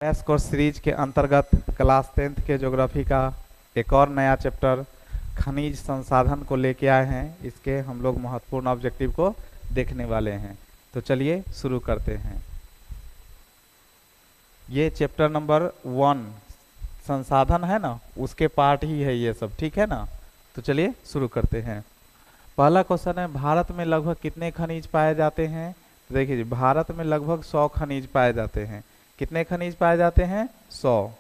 Crash course series के अंतर्गत class 10th के ज्योग्राफी का एक और नया चैप्टर खनिज संसाधन को लेके आए हैं। इसके हम लोग महत्वपूर्ण ऑब्जेक्टिव को देखने वाले हैं। तो चलिए शुरू करते हैं। ये चैप्टर नंबर 1 संसाधन है ना, उसके पार्ट ही है ये सब, ठीक है ना। तो चलिए शुरू करते हैं। पहला क्वेश्चन है, भारत में लगभग कितने खनिज पाए जाते हैं। तो देखिए, भारत में लगभग 100 खनिज पाए जाते हैं। कितने खनिज पाए जाते हैं? 100।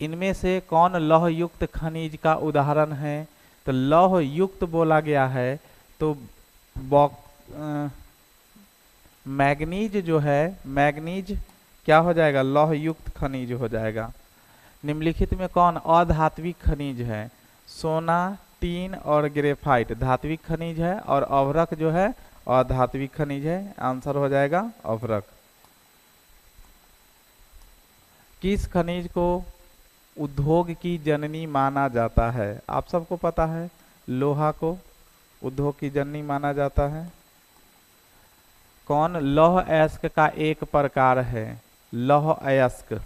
इनमें से कौन लौह युक्त खनिज का उदाहरण है? तो लौह युक्त बोला गया है तो मैग्नीज जो है, मैग्नीज क्या हो जाएगा? लौह युक्त खनिज हो जाएगा। निम्नलिखित में कौन अधात्विक खनिज है? सोना, टीन और ग्रेफाइट धात्विक खनिज है और अभ्रक जो है अधात्विक खनिज है। आंसर हो जाएगा अभ्रक। किस खनिज को उद्योग की जननी माना जाता है? आप सबको पता है, लोहा को उद्योग की जननी माना जाता है। कौन लौह अयस्क का एक प्रकार है? लौह अयस्क,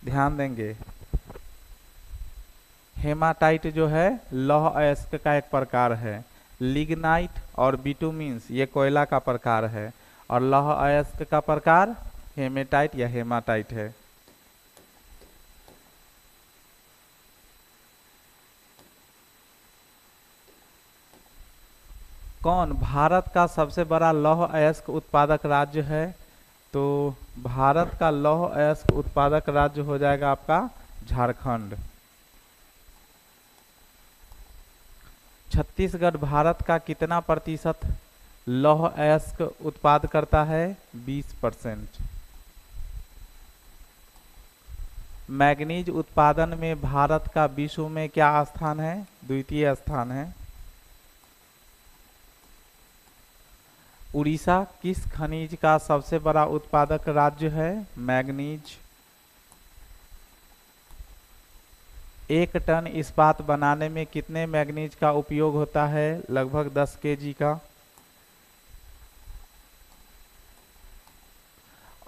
ध्यान देंगे, हेमाटाइट जो है लौह अयस्क का एक प्रकार है। लिग्नाइट और बिटुमिन्स ये कोयला का प्रकार है और लौह अयस्क का प्रकार हेमेटाइट या हेमाटाइट है। कौन भारत का सबसे बड़ा लौह अयस्क उत्पादक राज्य है? तो भारत का लौह अयस्क उत्पादक राज्य हो जाएगा आपका झारखंड। छत्तीसगढ़ भारत का कितना प्रतिशत लौह अयस्क उत्पाद करता है? 20%। मैग्नीज उत्पादन में भारत का विश्व में क्या स्थान है? द्वितीय स्थान है। उड़ीसा किस खनिज का सबसे बड़ा उत्पादक राज्य है? मैग्नीज। 1 टन इस्पात बनाने में कितने मैग्नीज का उपयोग होता है? लगभग 10 kg का।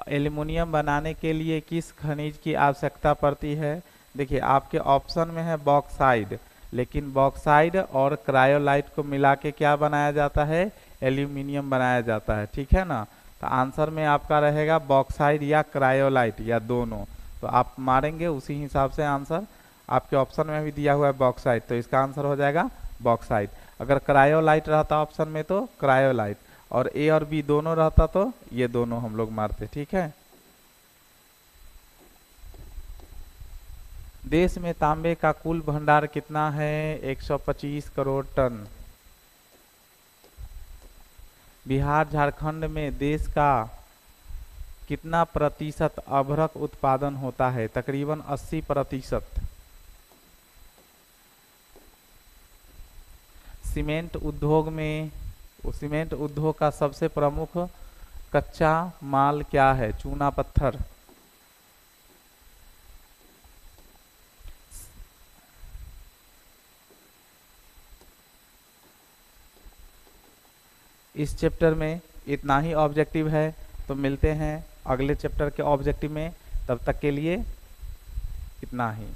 एल्युमिनियम बनाने के लिए किस खनिज की आवश्यकता पड़ती है? देखिए, आपके ऑप्शन में है बॉक्साइड, लेकिन बॉक्साइड और क्रायोलाइट को मिला के क्या बनाया जाता है? एल्यूमिनियम बनाया जाता है, ठीक है ना। तो आंसर में आपका रहेगा बॉक्साइड या क्रायोलाइट या दोनों। तो आप मारेंगे उसी हिसाब से आंसर। आपके ऑप्शन में भी दिया हुआ है बॉक्साइड, तो इसका आंसर हो जाएगा बॉक्साइड। अगर क्रायोलाइट रहता ऑप्शन में तो क्रायोलाइट, और ए और बी दोनों रहता तो ये दोनों हम लोग मारते, ठीक है। देश में तांबे का कुल भंडार कितना है? 125 करोड़ टन। बिहार झारखंड में देश का कितना प्रतिशत अभ्रक उत्पादन होता है? तकरीबन 80%। सीमेंट उद्योग में, सीमेंट उद्योग का सबसे प्रमुख कच्चा माल क्या है? चूना पत्थर। इस चैप्टर में इतना ही ऑब्जेक्टिव है। तो मिलते हैं अगले चैप्टर के ऑब्जेक्टिव में, तब तक के लिए इतना ही।